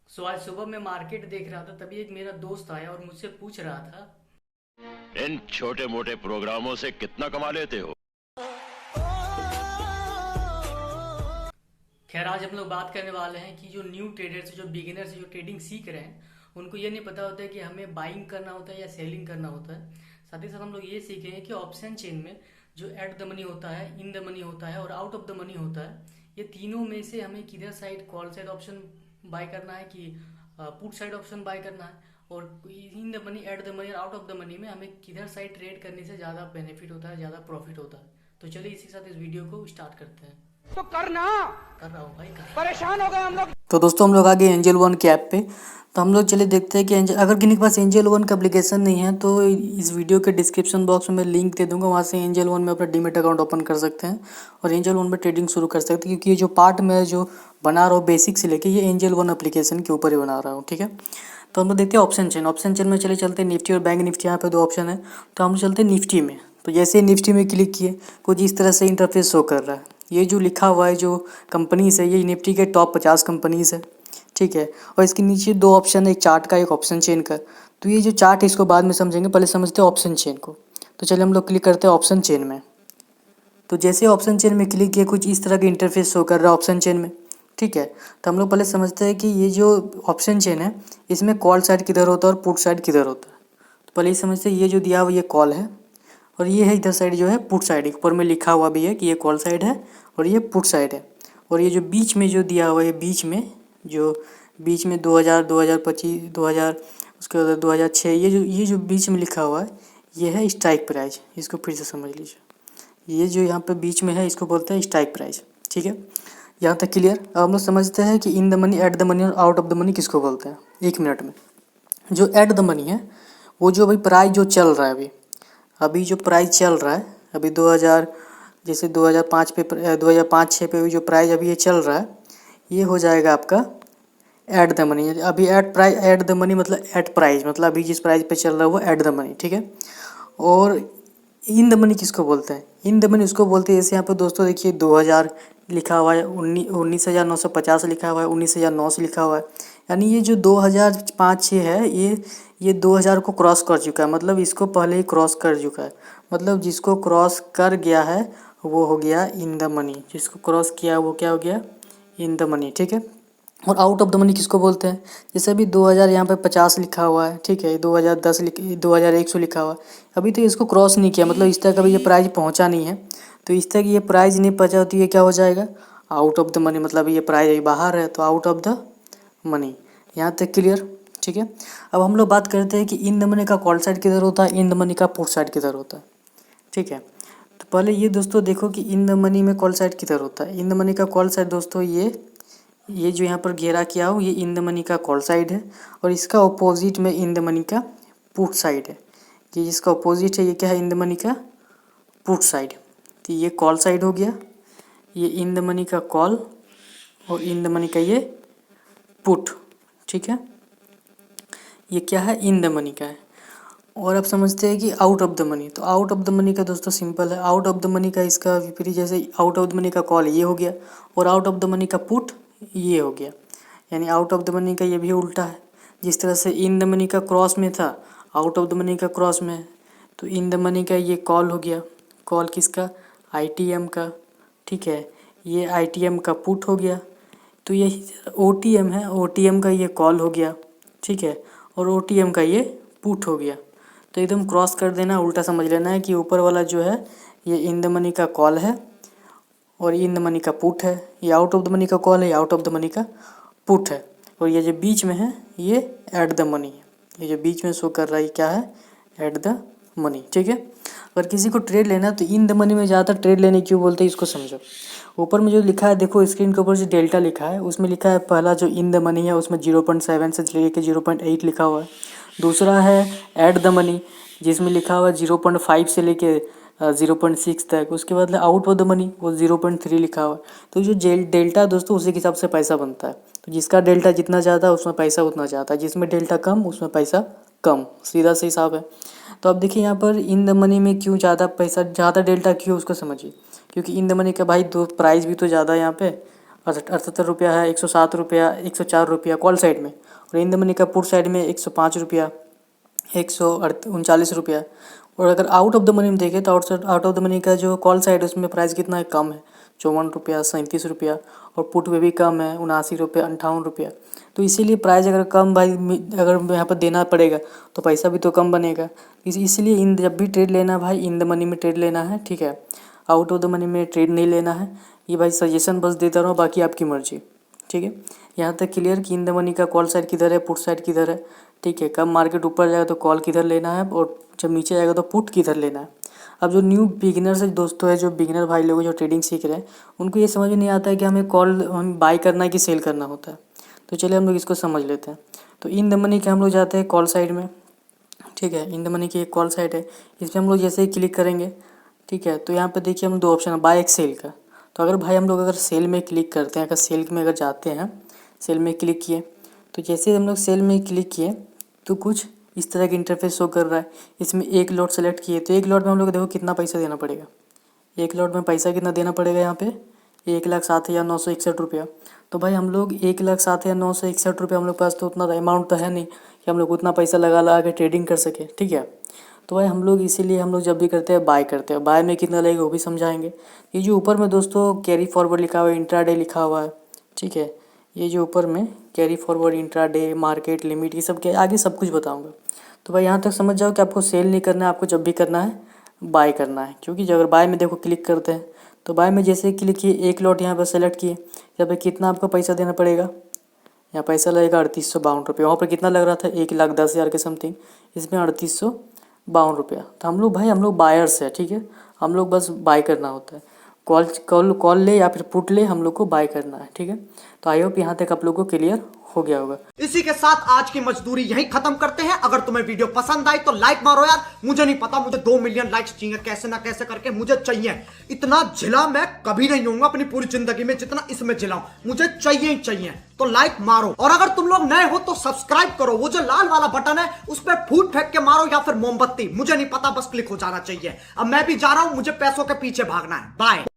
आज सुबह मैं मार्केट देख रहा था, तभी एक मेरा दोस्त आया और मुझसे पूछ रहा था। इन छोटे मोटे प्रोग्रामों से कितना कमा लेते हो? खैर, आज हम लोग बात करने वाले हैं कि जो न्यू ट्रेडर्स, जो बिगिनर्स, जो ट्रेडिंग सीख रहे हैं, उनको ये नहीं पता होता है कि हमें बाइंग करना होता है या सेलिंग करना होता है। साथ ही साथ हम लोग ये सीखेंगे कि ऑप्शन चेन में जो एट द मनी होता है, इन द मनी होता है और आउट ऑफ द मनी होता है, ये तीनों में से हमें किधर side, call side option buy करना है कि पुट साइड ऑप्शन बाय करना है, और in the money, at the money और आउट ऑफ द मनी में हमें किधर साइड ट्रेड करने से ज़्यादा बेनिफिट होता है, ज़्यादा प्रॉफिट होता है। तो चलिए इसी के साथ इस वीडियो को स्टार्ट करते हैं। तो करना। कर रहा हूँ भाई, कर रहा हूँ। परेशान हो गए हम लोग। तो दोस्तों हम लोग आ गए एंजल वन के ऐप पे। तो हम लोग चले देखते हैं कि एंजल, अगर किसी के पास एंजल वन का एप्लीकेशन नहीं है तो इस वीडियो के डिस्क्रिप्शन बॉक्स में मैं लिंक दे दूंगा, वहाँ से एंजल वन में अपना डीमेट अकाउंट ओपन कर सकते हैं और एंजल वन में ट्रेडिंग शुरू कर सकते हैं। क्योंकि ये जो पार्ट मैं जो बना रहा हूँ बेसिक से लेके, ये एंजल वन एप्लीकेशन के ऊपर ही बना रहा हूँ, ठीक है। तो हम लोग देखते हैं ऑप्शन चेन। ऑप्शन चेन में चले चलते हैं निफ्टी और बैंक निफ्टी, यहाँ पे दो ऑप्शन है। तो हम चलते हैं निफ्टी में। तो जैसे निफ्टी में क्लिक किए, कुछ इस तरह से इंटरफेस शो कर रहा है। ये जो लिखा हुआ है जो कंपनीज है, ये निफ्टी के टॉप 50 कंपनीज है, ठीक है। और इसके नीचे दो ऑप्शन है, एक चार्ट का एक ऑप्शन चेन का। तो ये जो चार्ट है इसको बाद में समझेंगे, पहले समझते हैं ऑप्शन चेन को। तो चलिए हम लोग क्लिक करते हैं ऑप्शन चेन में। तो जैसे ऑप्शन चेन में क्लिक किया, कुछ इस तरह का इंटरफेस शो कर रहा है ऑप्शन चेन में, ठीक है। तो हम लोग पहले समझते हैं कि ये जो ऑप्शन चेन है इसमें कॉल साइड किधर होता है और पुट साइड किधर होता है। तो पहले ये समझते हैं, ये जो दिया हुआ ये कॉल है और ये है इधर साइड जो है पुट साइड। ऊपर में लिखा हुआ भी है कि ये कॉल साइड है और ये पुट साइड है। और ये जो बीच में जो दिया हुआ है, बीच में जो 2000, 2025, 2000, उसके बाद 2006, ये जो बीच में लिखा हुआ है ये है स्ट्राइक प्राइस। इसको फिर से समझ लीजिए, ये जो यहाँ पे बीच में है इसको बोलते हैं स्ट्राइक प्राइस, ठीक है। यहाँ तक क्लियर। अब हम लोग समझते हैं कि in the money, at the money और आउट ऑफ द मनी किसको बोलते हैं, 1 मिनट में। जो एट द मनी है वो जो भाई प्राइस जो चल रहा है अभी, अभी जो प्राइस चल रहा है अभी 2000, जैसे 2005 पे, 2005-06 पे जो प्राइस अभी ये चल रहा है, ये हो जाएगा आपका ऐट द मनी। अभी at price, at the money मतलब ऐट प्राइस, मतलब अभी जिस प्राइस पे चल रहा है वो ऐट द मनी, ठीक है। और इन द मनी किसको बोलते हैं, इन द मनी उसको बोलते हैं, जैसे यहाँ पे दोस्तों देखिए 2000 लिखा हुआ है, 19,950 लिखा हुआ है, 19,009 लिखा हुआ है। यानी ये जो 2005-06 है, ये 2000 को क्रॉस कर चुका है, मतलब इसको पहले ही क्रॉस कर चुका है। मतलब जिसको क्रॉस कर गया है वो हो गया इन द मनी, जिसको क्रॉस किया वो क्या हो गया, इन द मनी, ठीक है। और आउट ऑफ द मनी किसको बोलते हैं, जैसे अभी 2000 यहाँ पे 50 लिखा हुआ है, ठीक है, 2010 2100 लिखा हुआ है। अभी तो इसको क्रॉस नहीं किया, मतलब इस तक अभी ये प्राइस पहुँचा नहीं है। तो इस तक ये प्राइस नहीं पहुँचा तो ये क्या हो जाएगा, आउट ऑफ द मनी, मतलब ये प्राइस अभी बाहर है तो आउट ऑफ द मनी। यहाँ तक क्लियर, ठीक है। अब हम लोग बात करते हैं कि इन द मनी का कॉल साइड किधर होता है, इन द मनी का पुट साइड किधर होता है, ठीक है। तो पहले ये दोस्तों देखो कि इन द मनी में कॉल साइड किधर होता है। इन द मनी का कॉल साइड दोस्तों ये जो यहाँ पर घेरा किया हो ये इन द मनी का कॉल साइड है, और इसका अपोजिट में इन द मनी का पुट साइड है। कि जिसका अपोजिट है ये क्या है, इन द मनी का पुट साइड। तो ये कॉल साइड हो गया, ये इन द मनी का कॉल और इन द मनी का ये पुट, ठीक है। ये क्या है, इन द मनी का है। और अब समझते हैं कि आउट ऑफ द मनी। तो आउट ऑफ द मनी का दोस्तों सिंपल है, आउट ऑफ द मनी का इसका विपरीत, जैसे आउट ऑफ द मनी का कॉल ये हो गया और आउट ऑफ द मनी का पुट ये हो गया। यानी आउट ऑफ द मनी का ये भी उल्टा है, जिस तरह से इन द मनी का क्रॉस में था आउट ऑफ द मनी का क्रॉस में है। तो इन द मनी का ये कॉल हो गया, कॉल किसका, आईटीएम का, ठीक है। ये आईटीएम का पुट हो गया। तो ये ओटीएम है, ओटीएम का ये कॉल हो गया, ठीक है, और ओटीएम का ये पुट हो गया। तो एकदम क्रॉस कर देना, उल्टा समझ लेना है कि ऊपर वाला जो है ये इन द मनी का कॉल है और इन द मनी का पुट है, ये आउट ऑफ द मनी का कॉल है, आउट ऑफ द मनी का पुट है। और ये जो बीच में है ये एट द मनी है, ये जो बीच में शो कर रहा है क्या है, एट द मनी, ठीक है। अगर किसी को ट्रेड लेना है तो इन द मनी में ज़्यादातर ट्रेड लेने क्यों बोलते हैं इसको समझो। ऊपर में जो लिखा है देखो, स्क्रीन के ऊपर जो डेल्टा लिखा है उसमें लिखा है पहला जो इन द मनी है उसमें 0.7 से लेके 0.8 लिखा हुआ है। दूसरा है एट द मनी जिसमें लिखा हुआ है 0.5 से लेके 0.6 तक। उसके बाद आउट ऑफ द मनी वो 0.3 लिखा हुआ है। तो जो डेल्टा दोस्तों उसी के हिसाब से पैसा बनता है। तो जिसका डेल्टा जितना ज़्यादा उसमें पैसा उतना ज़्यादा, जिसमें डेल्टा कम उसमें पैसा कम, सीधा सा हिसाब है। तो अब देखिए यहाँ पर इन द मनी में क्यों ज़्यादा पैसा, ज़्यादा डेल्टा क्यों उसको समझिए। क्योंकि इन द मनी का भाई दो प्राइस भी तो ज़्यादा है यहाँ पे, 68 रुपया है, 107 रुपया, 104 रुपया कॉल साइड में, और इन द मनी का पुट साइड में 105 रुपया, 139 रुपया। और अगर आउट ऑफ द मनी में देखें तो आउट ऑफ द मनी का जो कॉल साइड है उसमें प्राइस कितना है, कम है, 54 रुपया, 37 रुपया, और पुट में भी कम है, 79 रुपया, 58 रुपया। तो इसीलिए प्राइस अगर कम भाई अगर यहाँ पर देना पड़ेगा तो पैसा भी तो कम बनेगा। इसीलिए जब भी ट्रेड लेना भाई इन द मनी में ट्रेड लेना है, ठीक है, आउट ऑफ द मनी में ट्रेड नहीं लेना है। ये भाई सजेशन बस देता रहो, बाकी आपकी मर्जी, ठीक है। यहाँ तक क्लियर कि इन द मनी का कॉल साइड किधर है, पुट साइड किधर है, ठीक है। कब मार्केट ऊपर जाएगा तो कॉल किधर लेना है, और जब नीचे जाएगा तो पुट किधर लेना है। अब जो न्यू बिगिनर्स दोस्तों है, जो बिगिनर भाई लोग जो ट्रेडिंग सीख रहे हैं, उनको ये समझ में नहीं आता है कि हमें बाई करना है कि सेल करना होता है। तो चलिए हम लोग इसको समझ लेते हैं। तो इन द मनी के हम लोग जाते हैं कॉल साइड में, ठीक है। इन द मनी की एक कॉल साइड है, इस पर हम लोग जैसे ही क्लिक करेंगे, ठीक है, तो यहाँ पे देखिए हम दो ऑप्शन है, बाय एक सेल का। तो अगर भाई हम लोग अगर सेल में क्लिक करते हैं, अगर सेल में अगर जाते हैं, सेल में क्लिक किए, तो जैसे हम लोग सेल में क्लिक किए तो कुछ इस तरह का इंटरफेस शो कर रहा है। इसमें एक लॉट सेलेक्ट किए, तो एक लॉट में हम लोग देखो कितना पैसा देना पड़ेगा। एक लॉट में पैसा कितना देना पड़ेगा यहाँ पे, 1,07,961 रुपया। तो भाई हम लोग 1,07,961 रुपया, हम लोग पास तो उतना अमाउंट तो है नहीं कि हम लोग उतना पैसा लगा के ट्रेडिंग कर सके, ठीक है। तो भाई हम लोग इसीलिए हम लोग जब भी करते हैं बाय करते हैं। बाय में कितना लगेगा वो भी समझाएंगे। ये जो ऊपर में दोस्तों कैरी फॉरवर्ड लिखा हुआ है, इंट्राडे लिखा हुआ है, ठीक है। ये जो ऊपर में carry forward, intraday, market limit, ये सब के आगे सब कुछ बताऊंगा। तो भाई यहाँ तक समझ जाओ कि आपको सेल नहीं करना है, आपको जब भी करना है बाय करना है। क्योंकि जब अगर बाय में देखो क्लिक करते हैं तो बाय में जैसे क्लिक किए, एक लॉट यहाँ पर सेलेक्ट किए, यहाँ पर कितना आपको पैसा देना पड़ेगा, यहाँ पैसा लगेगा 3852 रुपये। वहाँ पर कितना लग रहा था, 1,10,000 के समथिंग, इसमें 3852 रुपया। तो हम लोग भाई हम लोग बायर्स है, ठीक है, हम लोग बस बाय करना होता है। कॉल ले या फिर पुट ले, हम लोग को बाय करना है, ठीक है। तो आई होप यहाँ तक आप लोगों को क्लियर हो गया होगा। इसी के साथ आज की मजदूरी यहीं खत्म करते हैं। अगर तुम्हें वीडियो पसंद आई तो लाइक मारो यार। मुझे नहीं पता, मुझे 2 मिलियन लाइक्स चाहिए, कैसे ना कैसे करके मुझे चाहिए। इतना झिला मैं कभी नहीं होऊंगा अपनी पूरी जिंदगी में जितना इसमें झिलाऊं, मुझे चाहिए ही चाहिए। तो लाइक मारो, और अगर तुम लोग नए हो तो सब्सक्राइब करो। वो जो लाल वाला बटन है उस पर फूट फेंक के मारो या फिर मोमबत्ती, मुझे नहीं पता, बस क्लिक हो जाना चाहिए। अब मैं भी जा रहा हूं, मुझे पैसों के पीछे भागना है। बाय।